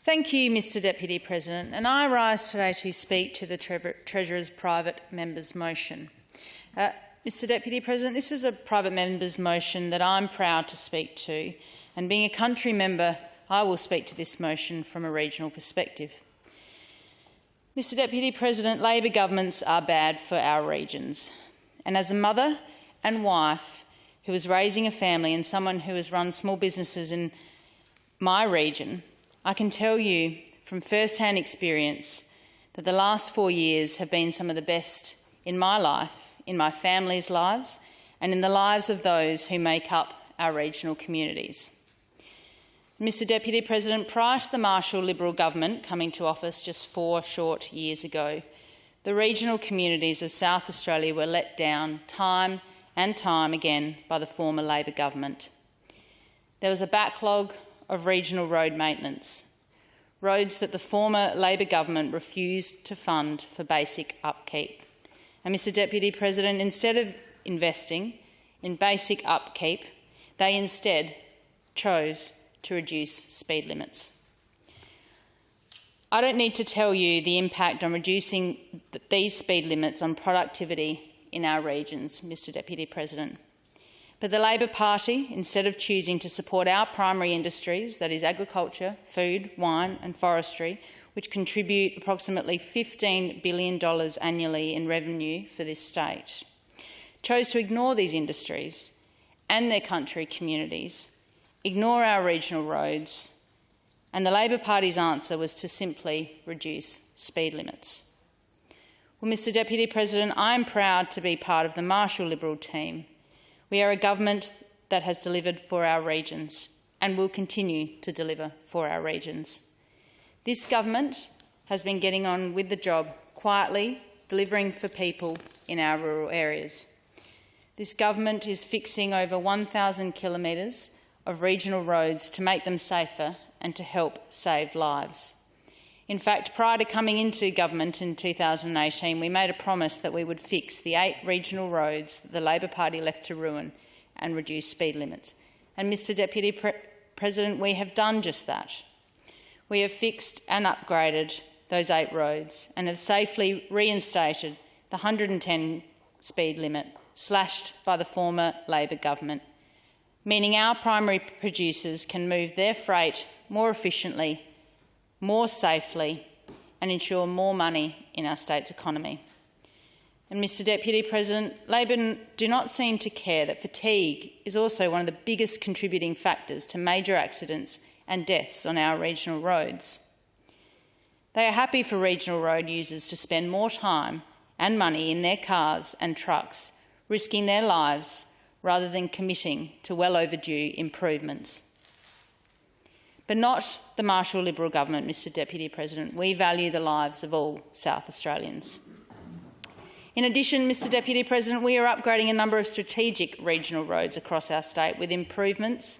Thank you, Mr Deputy President, and I rise today to speak to the Treasurer's private member's motion. Mr Deputy President, this is a private member's motion that I'm proud to speak to, and being a country member, I will speak to this motion from a regional perspective. Mr Deputy President, Labor governments are bad for our regions, and as a mother and wife who is raising a family and someone who has run small businesses in my region, I can tell you from first-hand experience that the last 4 years have been some of the best in my life, in my family's lives, and in the lives of those who make up our regional communities. Mr Deputy President, prior to the Marshall Liberal government coming to office just 4 short years ago, the regional communities of South Australia were let down time and time again by the former Labor government. There was a backlog of regional road maintenance, roads that the former Labor government refused to fund for basic upkeep. And Mr Deputy President, instead of investing in basic upkeep, they instead chose to reduce speed limits. I don't need to tell you the impact on reducing these speed limits on productivity in our regions, Mr Deputy President. But the Labor Party, instead of choosing to support our primary industries, that is agriculture, food, wine and forestry, which contribute approximately $15 billion annually in revenue for this state, chose to ignore these industries and their country communities, ignore our regional roads, and the Labor Party's answer was to simply reduce speed limits. Well, Mr Deputy President, I am proud to be part of the Marshall Liberal team. We are a government that has delivered for our regions and will continue to deliver for our regions. This government has been getting on with the job quietly, delivering for people in our rural areas. This government is fixing over 1,000 kilometres of regional roads to make them safer and to help save lives. In fact, prior to coming into government in 2018, we made a promise that we would fix the 8 regional roads that the Labor Party left to ruin and reduce speed limits. And Mr Deputy President, we have done just that. We have fixed and upgraded those 8 roads and have safely reinstated the 110 speed limit slashed by the former Labor government, meaning our primary producers can move their freight more efficiently, more safely, and ensure more money in our state's economy. And Mr Deputy President, Labor do not seem to care that fatigue is also one of the biggest contributing factors to major accidents and deaths on our regional roads. They are happy for regional road users to spend more time and money in their cars and trucks, risking their lives rather than committing to well overdue improvements. But not the Marshall Liberal government, Mr Deputy President. We value the lives of all South Australians. In addition, Mr Deputy President, we are upgrading a number of strategic regional roads across our state with improvements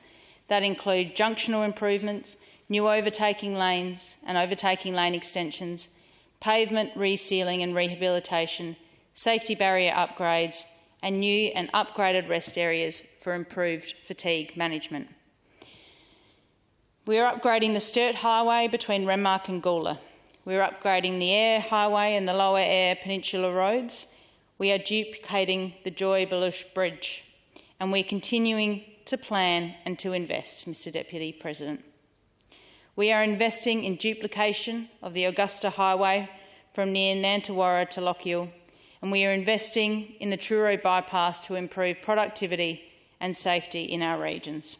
that include junctional improvements, new overtaking lanes and overtaking lane extensions, pavement resealing and rehabilitation, safety barrier upgrades, and new and upgraded rest areas for improved fatigue management. We are upgrading the Sturt Highway between Renmark and Gawler. We are upgrading the Air Highway and the Lower Air Peninsula roads. We are duplicating the Joy-Belush Bridge. And we are continuing to plan and to invest, Mr Deputy President. We are investing in duplication of the Augusta Highway from near Nantawarra to Lochiel, and we are investing in the Truro bypass to improve productivity and safety in our regions.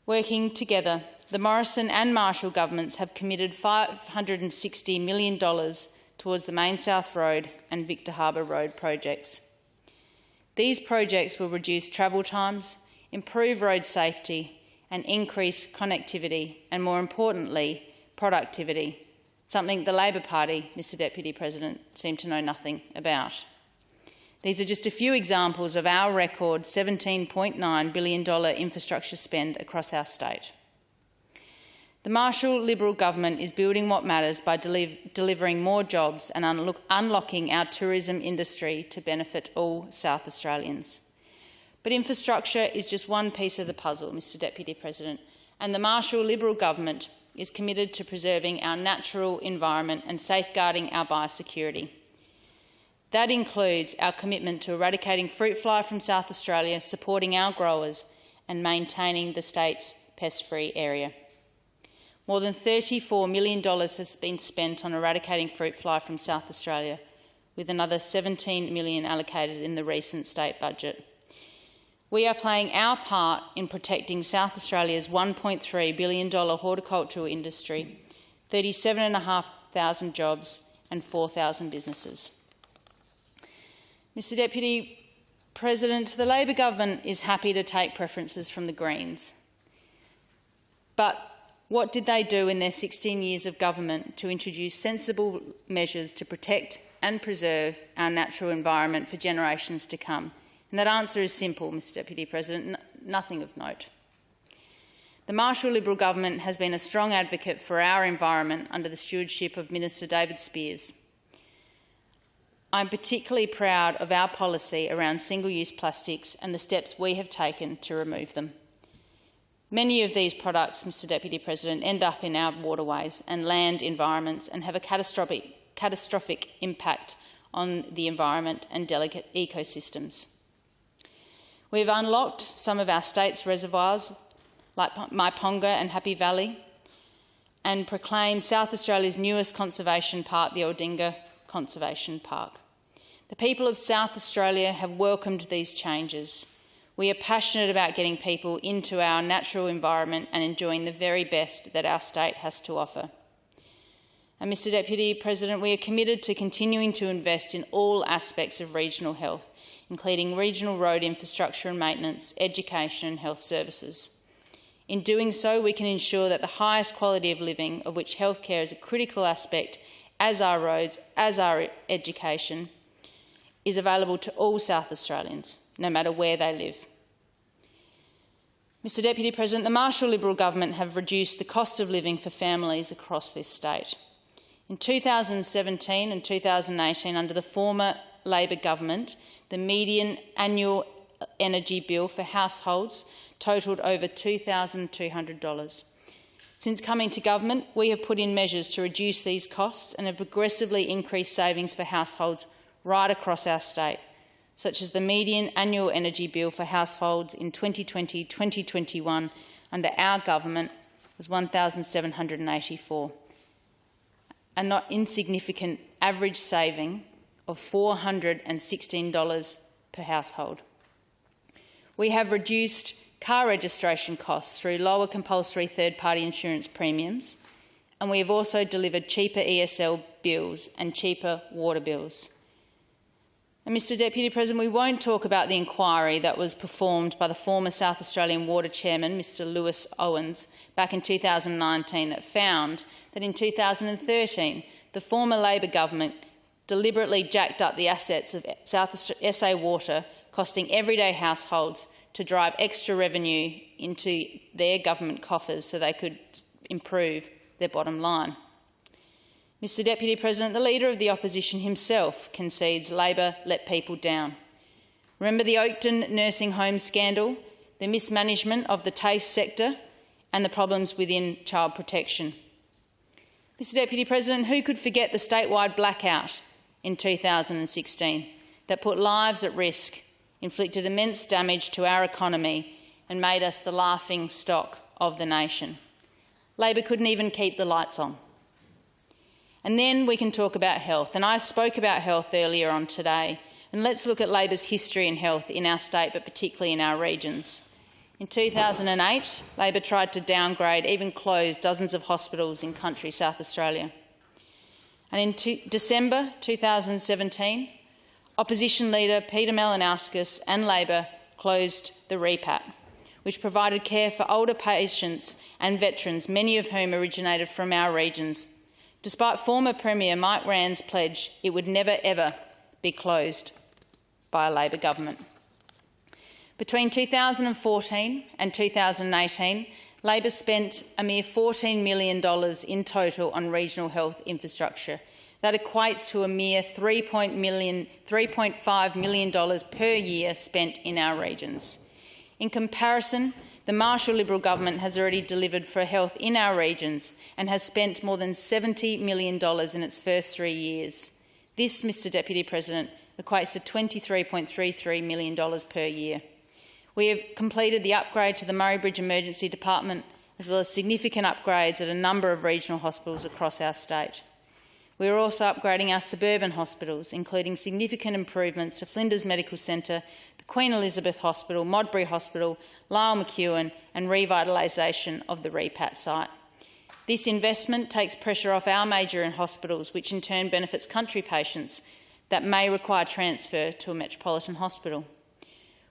Working together, the Morrison and Marshall governments have committed $560 million towards the Main South Road and Victor Harbour Road projects. These projects will reduce travel times, improve road safety and increase connectivity and, more importantly, productivity, something the Labor Party, Mr Deputy President, seem to know nothing about. These are just a few examples of our record $17.9 billion infrastructure spend across our state. The Marshall Liberal government is building what matters by delivering more jobs and unlocking our tourism industry to benefit all South Australians. But infrastructure is just one piece of the puzzle, Mr Deputy President, and the Marshall Liberal government is committed to preserving our natural environment and safeguarding our biosecurity. That includes our commitment to eradicating fruit fly from South Australia, supporting our growers and maintaining the state's pest-free area. More than $34 million has been spent on eradicating fruit fly from South Australia, with another $17 million allocated in the recent state budget. We are playing our part in protecting South Australia's $1.3 billion horticultural industry, 37,500 jobs and 4,000 businesses. Mr Deputy President, the Labor government is happy to take preferences from the Greens. But what did they do in their 16 years of government to introduce sensible measures to protect and preserve our natural environment for generations to come? And that answer is simple, Mr Deputy President, nothing of note. The Marshall Liberal government has been a strong advocate for our environment under the stewardship of Minister David Spears. I'm particularly proud of our policy around single-use plastics and the steps we have taken to remove them. Many of these products, Mr Deputy President, end up in our waterways and land environments and have a catastrophic impact on the environment and delicate ecosystems. We've unlocked some of our state's reservoirs, like Myponga and Happy Valley, and proclaimed South Australia's newest conservation park, the Aldinga Conservation Park. The people of South Australia have welcomed these changes. We are passionate about getting people into our natural environment and enjoying the very best that our state has to offer. And Mr Deputy President, we are committed to continuing to invest in all aspects of regional health, including regional road infrastructure and maintenance, education and health services. In doing so, we can ensure that the highest quality of living, of which healthcare is a critical aspect, as are roads, as are education, is available to all South Australians, no matter where they live. Mr Deputy President, the Marshall Liberal government have reduced the cost of living for families across this state. In 2017 and 2018, under the former Labor government, the median annual energy bill for households totalled over $2,200. Since coming to government, we have put in measures to reduce these costs and have progressively increased savings for households right across our state, such as the median annual energy bill for households in 2020-2021 under our government was $1,784, a not insignificant average saving of $416 per household. We have reduced car registration costs through lower compulsory third-party insurance premiums, and we have also delivered cheaper ESL bills and cheaper water bills. And Mr Deputy President, we won't talk about the inquiry that was performed by the former South Australian Water Chairman, Mr Lewis Owens, back in 2019 that found that in 2013 the former Labor government deliberately jacked up the assets of SA Water, costing everyday households to drive extra revenue into their government coffers so they could improve their bottom line. Mr Deputy President, the Leader of the Opposition himself concedes Labor let people down. Remember the Oakton nursing home scandal, the mismanagement of the TAFE sector and the problems within child protection. Mr Deputy President, who could forget the statewide blackout in 2016 that put lives at risk, inflicted immense damage to our economy and made us the laughing stock of the nation? Labor couldn't even keep the lights on. And then we can talk about health. And I spoke about health earlier on today. And let's look at Labor's history in health in our state, but particularly in our regions. In 2008, Labor tried to downgrade, even close, dozens of hospitals in country South Australia. And in December 2017, Opposition Leader Peter Malinauskas and Labor closed the REPAT, which provided care for older patients and veterans, many of whom originated from our regions, despite former Premier Mike Rand's pledge it would never ever be closed by a Labor government. Between 2014 and 2018, Labor spent a mere $14 million in total on regional health infrastructure. That equates to a mere $3.5 million per year spent in our regions. In comparison, the Marshall Liberal government has already delivered for health in our regions and has spent more than $70 million in its first 3 years. This, Mr Deputy President, equates to $23.33 million per year. We have completed the upgrade to the Murray Bridge Emergency Department, as well as significant upgrades at a number of regional hospitals across our state. We are also upgrading our suburban hospitals, including significant improvements to Flinders Medical Centre, the Queen Elizabeth Hospital, Modbury Hospital, Lyle McEwen, and revitalisation of the REPAT site. This investment takes pressure off our major hospitals, which in turn benefits country patients that may require transfer to a metropolitan hospital.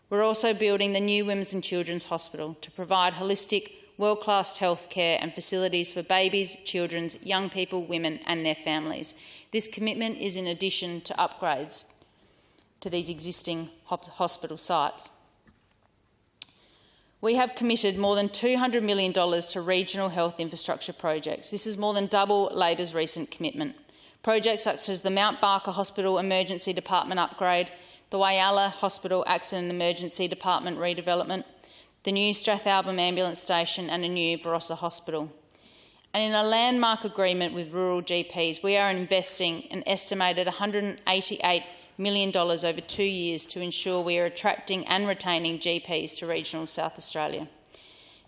We're also building the new Women's and Children's Hospital to provide holistic, world-class health care and facilities for babies, children, young people, women and their families. This commitment is in addition to upgrades to these existing hospital sites. We have committed more than $200 million to regional health infrastructure projects. This is more than double Labor's recent commitment. Projects such as the Mount Barker Hospital Emergency Department upgrade, the Whyalla Hospital Accident and Emergency Department redevelopment, the new Strathalbyn Ambulance Station and a new Barossa Hospital. And in a landmark agreement with rural GPs, we are investing an estimated $188 million over 2 years to ensure we are attracting and retaining GPs to regional South Australia.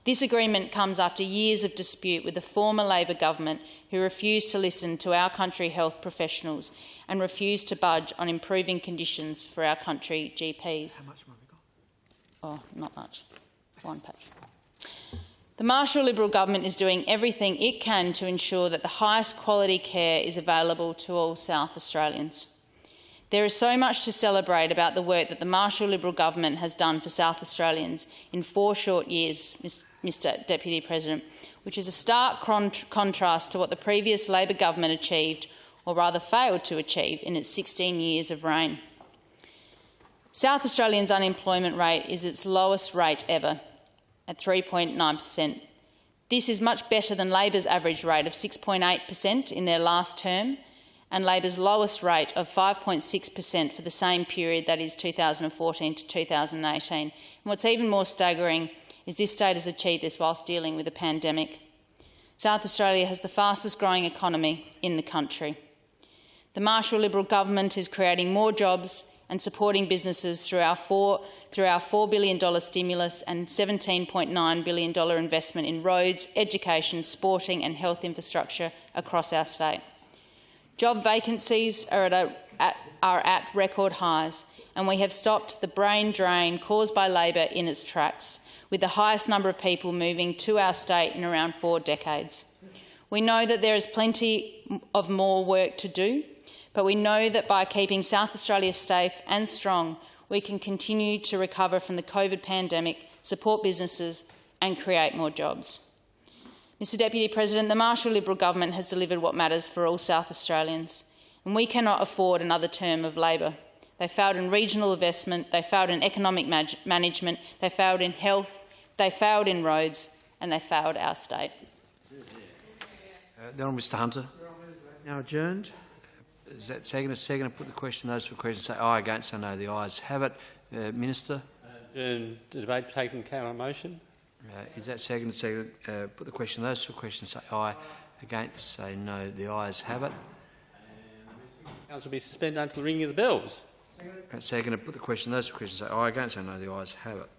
This agreement comes after years of dispute with the former Labor government, who refused to listen to our country health professionals and refused to budge on improving conditions for our country GPs. How much more have we got? Oh, not much. One page. The Marshall Liberal government is doing everything it can to ensure that the highest quality care is available to all South Australians. There is so much to celebrate about the work that the Marshall Liberal government has done for South Australians in 4 short years, Mr Deputy President, which is a stark contrast to what the previous Labor government achieved, or rather failed to achieve, in its 16 years of reign. South Australians' unemployment rate is its lowest rate ever, at 3.9%. This is much better than Labor's average rate of 6.8% in their last term, and Labor's lowest rate of 5.6% for the same period, that is 2014 to 2018. And what's even more staggering is this state has achieved this whilst dealing with a pandemic. South Australia has the fastest growing economy in the country. The Marshall Liberal government is creating more jobs and supporting businesses through our $4 billion stimulus and $17.9 billion investment in roads, education, sporting and health infrastructure across our state. Job vacancies are at record highs, and we have stopped the brain drain caused by Labor in its tracks, with the highest number of people moving to our state in around 4 decades. We know that there is plenty of more work to do, but we know that by keeping South Australia safe and strong, we can continue to recover from the COVID pandemic, support businesses and create more jobs. Mr Deputy President, the Marshall Liberal government has delivered what matters for all South Australians, and we cannot afford another term of Labor. They failed in regional investment, they failed in economic management, they failed in health, they failed in roads, and they failed our state. The Honourable Mr Hunter. Now adjourned. Is that second? To put the question. Those for questions say aye. Against, say no. The ayes have it. Minister. The debate taken count on motion. Is that second? Put the question. Those for questions say aye. Against, say no. The ayes have it. Council will be suspended until the ringing of the bells. Second. Put the question. Those for questions say aye. Against, say no. The ayes have it.